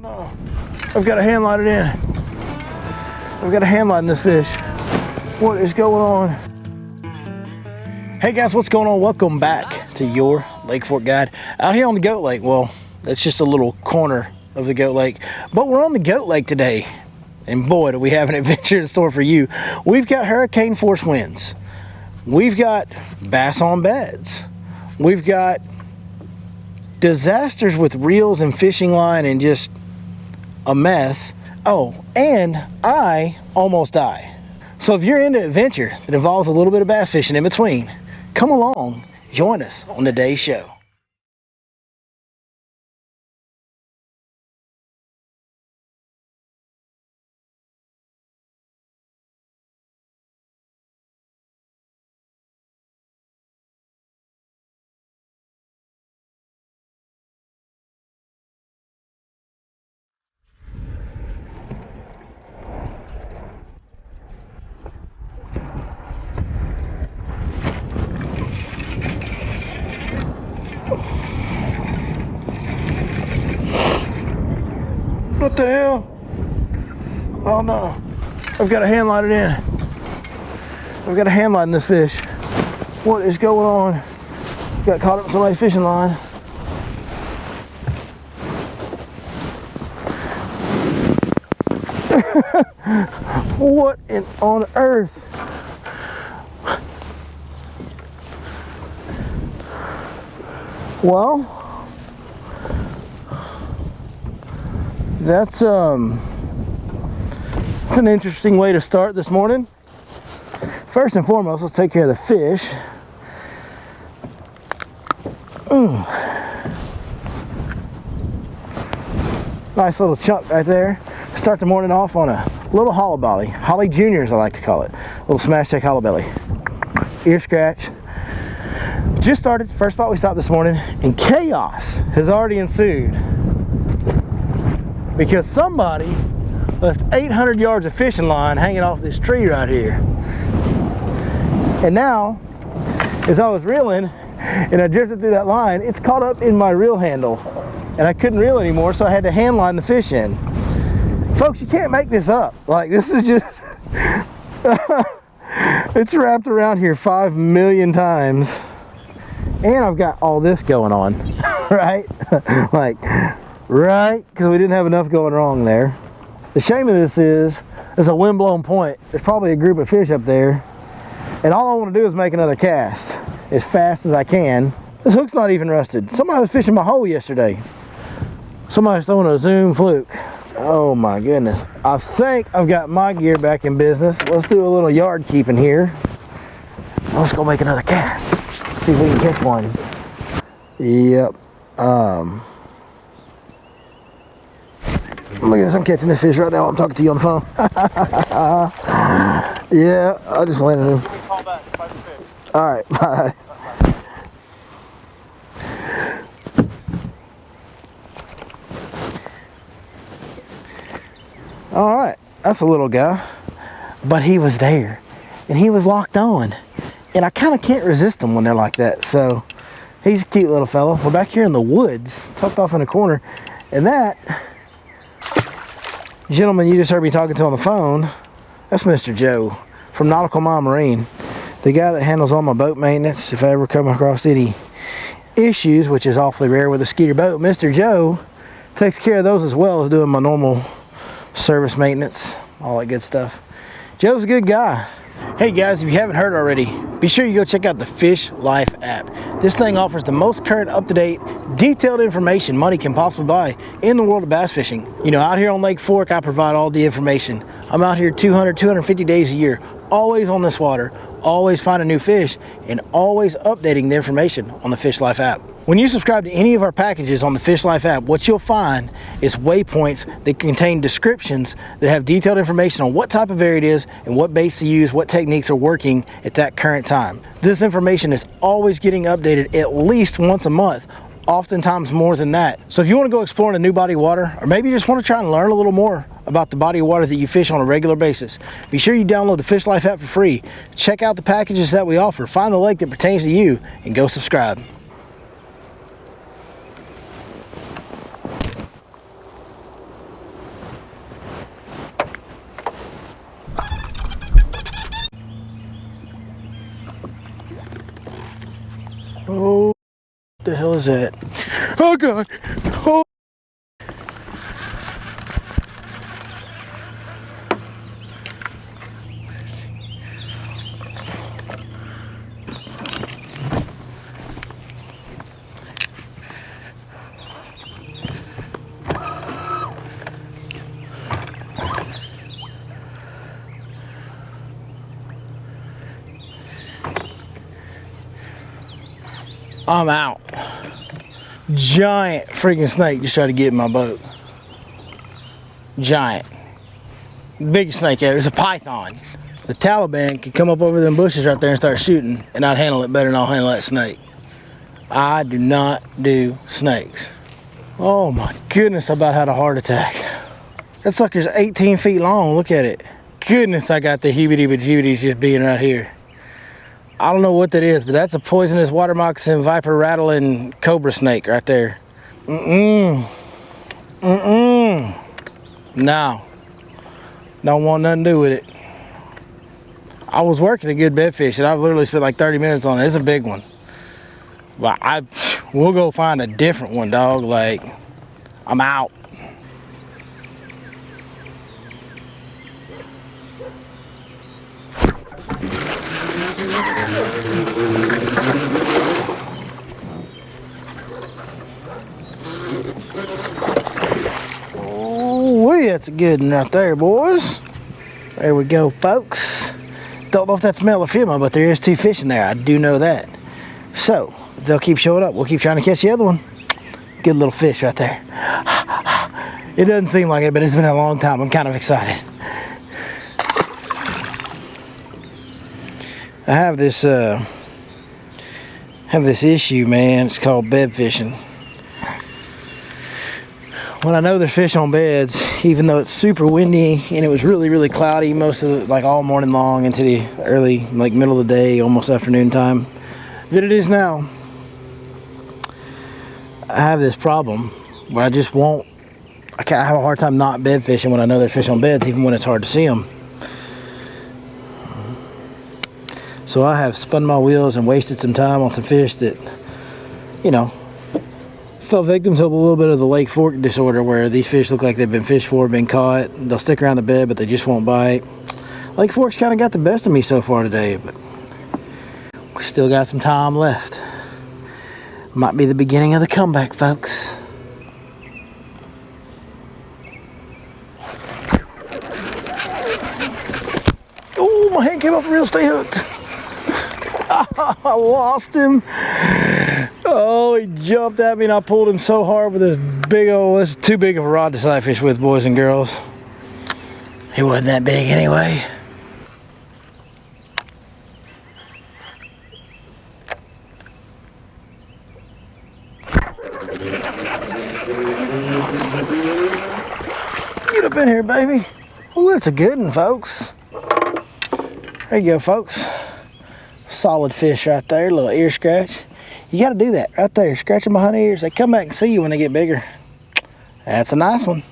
No, I've got a hand lighted in. I've got a hand light in this fish. What is going on? Hey guys, what's going on? Welcome back to your Lake Fork Guide. Out here on the Goat Lake. Well, that's just a little corner of the Goat Lake, but we're on the Goat Lake today. And boy, do we have an adventure in store for you. We've got hurricane force winds. We've got bass on beds. We've got disasters with reels and fishing line and just a mess. Oh, and I almost die. So if you're into adventure that involves a little bit of bass fishing in between, come along, join us on today's show. What the hell? Oh no. I've got a hand lighted in. I've got a hand light in this fish. What is going on? Got caught up in somebody's fishing line. What on earth? Well, that's an interesting way to start this morning. First and foremost, let's take care of the fish. Nice little chunk right there. Start the morning off on a little hollow belly. Holly Juniors, I like to call it. Little smash tech hollow belly. Ear scratch. Just started, first spot we stopped this morning, and chaos has already ensued because somebody left 800 yards of fishing line hanging off this tree right here. And now, as I was reeling and I drifted through that line, it's caught up in my reel handle and I couldn't reel anymore, so I had to hand line the fish in. Folks, you can't make this up. Like, this is just it's wrapped around here 5 million times. And I've got all this going on, right? Like, right? Because we didn't have enough going wrong there. The shame of this is, it's a windblown point. There's probably a group of fish up there. And all I want to do is make another cast as fast as I can. This hook's not even rusted. Somebody was fishing my hole yesterday. Somebody's throwing a Zoom fluke. Oh my goodness. I think I've got my gear back in business. Let's do a little yard keeping here. Let's go make another cast. See if we can catch one. Yep. Look at this, I'm catching this fish right now. I'm talking to you on the phone. Yeah, I just landed him. All right, bye. All right, that's a little guy, but he was there and he was locked on. And I kind of can't resist them when they're like that. So he's a cute little fellow. We're back here in the woods, tucked off in a corner. And that gentleman you just heard me talking to on the phone, that's Mr. Joe from Nautical Mile Marine. The guy that handles all my boat maintenance. If I ever come across any issues, which is awfully rare with a Skeeter boat, Mr. Joe takes care of those as well as doing my normal service maintenance, all that good stuff. Joe's a good guy. Hey guys, if you haven't heard already, be sure you go check out the Fish Life app. This thing offers the most current, up-to-date, detailed information money can possibly buy in the world of bass fishing. You know, out here on Lake Fork, I provide all the information. I'm out here 250 days a year, always on this water, always finding new fish, and always updating the information on the Fish Life app. When you subscribe to any of our packages on the Fish Life app, what you'll find is waypoints that contain descriptions that have detailed information on what type of area it is and what baits to use, what techniques are working at that current time. This information is always getting updated at least once a month, oftentimes more than that. So if you want to go exploring a new body of water, or maybe you just want to try and learn a little more about the body of water that you fish on a regular basis, be sure you download the Fish Life app for free. Check out the packages that we offer, find the lake that pertains to you, and go subscribe. The hell is that? Oh God! Oh. I'm out. Giant freaking snake just tried to get in my boat. Giant. Biggest snake ever. It's a python. The Taliban could come up over them bushes right there and start shooting, and I'd handle it better than I'll handle that snake. I do not do snakes. Oh my goodness, I about had a heart attack. That sucker's 18 feet long. Look at it. Goodness, I got the heebie-jeebies just being right here. I don't know what that is, but that's a poisonous water moccasin, viper rattling cobra snake right there. No. Don't want nothing to do with it. I was working a good bed fish and I've literally spent like 30 minutes on it. It's a big one. But we'll go find a different one, dog. Like, I'm out. Oh, that's a good one right there, boys. There we go, folks. Don't know if that's male or female, but there is 2 fish in there. I do know that. So, if they'll keep showing up, we'll keep trying to catch the other one. Good little fish right there. It doesn't seem like it, but it's been a long time. I'm kind of excited. I have this issue, man. It's called bed fishing. When I know there's fish on beds, even though it's super windy and it was really cloudy most of the, like all morning long into the early, like middle of the day, almost afternoon time that it is now, I have this problem where I just won't, I have a hard time not bed fishing when I know there's fish on beds, even when it's hard to see them. So I have spun my wheels and wasted some time on some fish that, you know, fell victim to a little bit of the Lake Fork disorder, where these fish look like they've been fished for, been caught. They'll stick around the bed, but they just won't bite. Lake Fork's kind of got the best of me so far today, but we still got some time left. Might be the beginning of the comeback, folks. Oh, my hand came off the reel, stay hooked. I lost him. Oh, he jumped at me and I pulled him so hard with this big old, it's too big of a rod to sight fish with, boys and girls. He wasn't that big anyway. Get up in here, baby. Oh, that's a good one, folks. There you go, folks. Solid fish right there, little ear scratch. You got to do that right there, scratching behind the ears. They come back and see you when they get bigger. That's a nice one.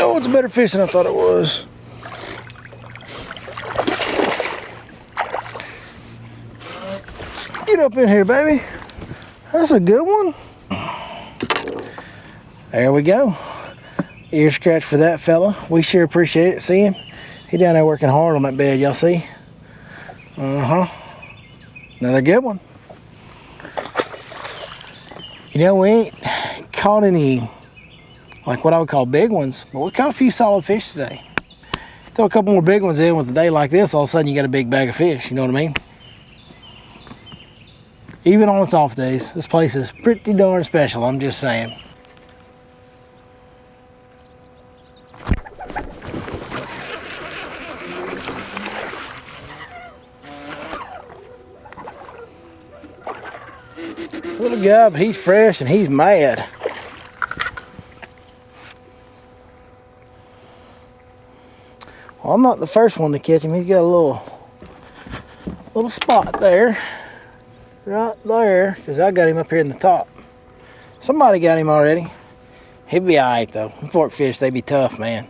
Oh, it's a better fish than I thought it was. Get up in here, baby. That's a good one. There we go. Ear scratch for that fella. We sure appreciate it. See him? He down there working hard on that bed, y'all see? Another good one. You know, we ain't caught any, like what I would call big ones, but we caught a few solid fish today. Throw a couple more big ones in with a day like this, all of a sudden you got a big bag of fish, you know what I mean? Even on its off days, this place is pretty darn special, I'm just saying. Little guy, but he's fresh and he's mad. Well, I'm not the first one to catch him. He's got a little spot there. Right there, because I got him up here in the top. Somebody got him already. He'd be alright though. Fork fish, they be tough, man.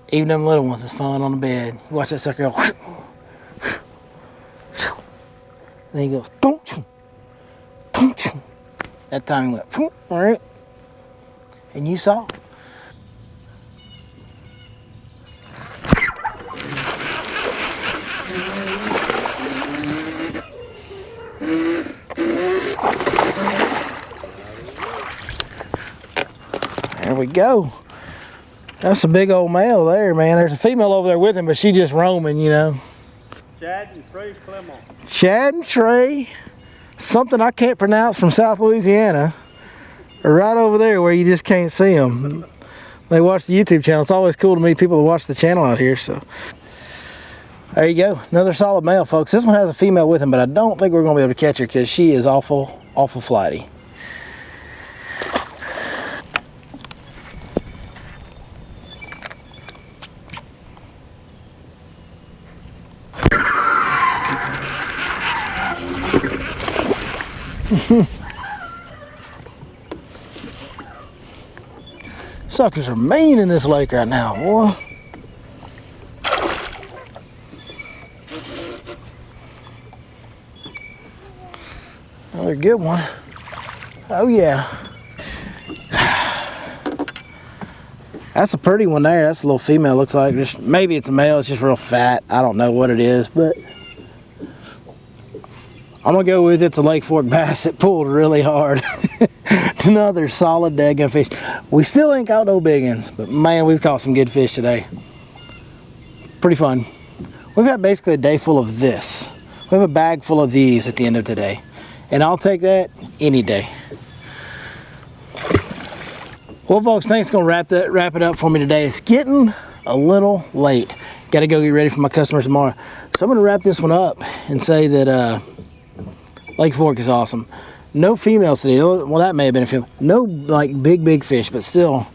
Even them little ones is falling on the bed. Watch that sucker go. And then he goes, don't. That time he went, all right. And you saw. There we go. That's a big old male there, man. There's a female over there with him, but she just roaming, you know. Chad and Trey Clement. Chad and Trey, something I can't pronounce, from South Louisiana, are right over there where you just can't see them. They watch the YouTube channel. It's always cool to meet people that watch the channel out here. So there you go, another solid male, folks. This one has a female with him, but I don't think we're gonna be able to catch her because she is awful flighty. Suckers are mean in this lake right now, boy. Another good one. Oh yeah. That's a pretty one there. That's a little female, looks like. Just maybe it's a male, it's just real fat. I don't know what it is, but I'm gonna go with it's a Lake Fork bass. It pulled really hard. Another solid daggum fish. We still ain't got no big ones, but man, we've caught some good fish today. Pretty fun. We've had basically a day full of this. We have a bag full of these at the end of today, and I'll take that any day. Well, folks, thanks. Gonna wrap it up for me today. It's getting a little late. Got to go get ready for my customers tomorrow, so I'm gonna wrap this one up and say that Lake Fork is awesome. No females today. Well, that may have been a female. No, like, big fish, but still,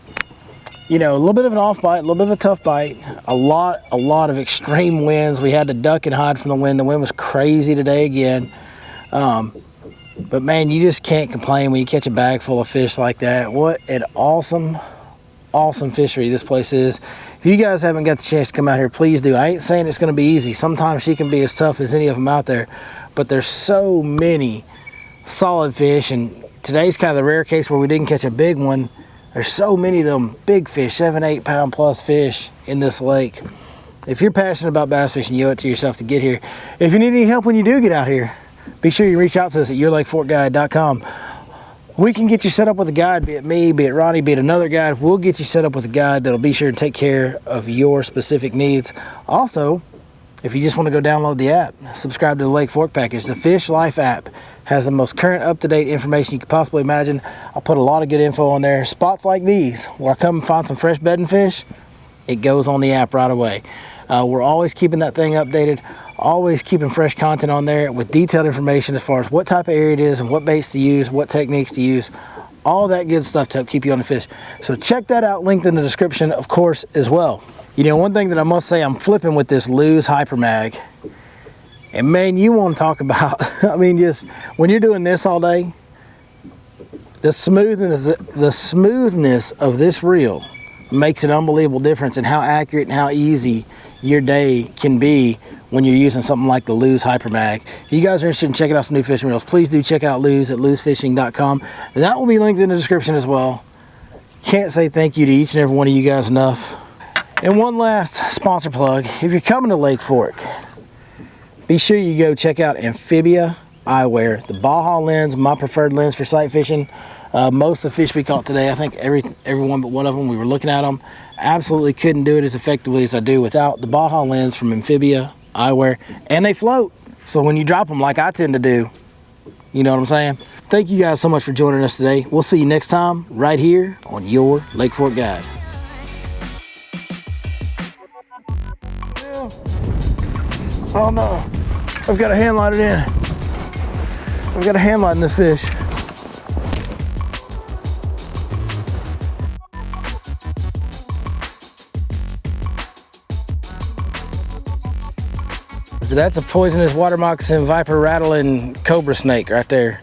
you know, a little bit of an off bite, a little bit of a tough bite. A lot of extreme winds. We had to duck and hide from the wind. The wind was crazy today again. But man, you just can't complain when you catch a bag full of fish like that. What an awesome fishery this place is. If you guys haven't got the chance to come out here, please do. I ain't saying it's going to be easy. Sometimes she can be as tough as any of them out there, but there's so many solid fish, and today's kind of the rare case where we didn't catch a big one. There's so many of them big fish, 7-8 pound plus fish in this lake. If you're passionate about bass fishing, you owe it to yourself to get here. If you need any help when you do get out here, be sure you reach out to us at yourlakeforkguide.com. We can get you set up with a guide, be it me, be it Ronnie, be it another guide. We'll get you set up with a guide that'll be sure to take care of your specific needs. Also, if you just want to go download the app, subscribe to the Lake Fork package. The Fish Life app has the most current, up-to-date information you could possibly imagine. I'll put a lot of good info on there. Spots like these, where I come and find some fresh bedding fish, it goes on the app right away. We're always keeping that thing updated, always keeping fresh content on there with detailed information as far as what type of area it is and what baits to use, what techniques to use, all that good stuff to help keep you on the fish. So check that out, linked in the description, of course, as well. You know, one thing that I must say, I'm flipping with this Lew's Hyper Mag. And man, you want to talk about, I mean, just when you're doing this all day, the smoothness of this reel makes an unbelievable difference in how accurate and how easy your day can be when you're using something like the Lew's Hyper Mag. If you guys are interested in checking out some new fishing reels, please do check out Lew's at lewsfishing.com. And that will be linked in the description as well. Can't say thank you to each and every one of you guys enough. And one last sponsor plug. If you're coming to Lake Fork, be sure you go check out Amphibia Eyewear. The Baja lens, my preferred lens for sight fishing. Most of the fish we caught today, I think everyone but one of them, we were looking at them, absolutely couldn't do it as effectively as I do without the Baja lens from Amphibia Eyewear. And they float, so when you drop them like I tend to do, you know what I'm saying? Thank you guys so much for joining us today. We'll see you next time right here on Your Lake Fork Guide. Oh no, I've got a hand light it in. I've got a hand light in this fish. That's a poisonous water moccasin, viper rattling cobra snake right there.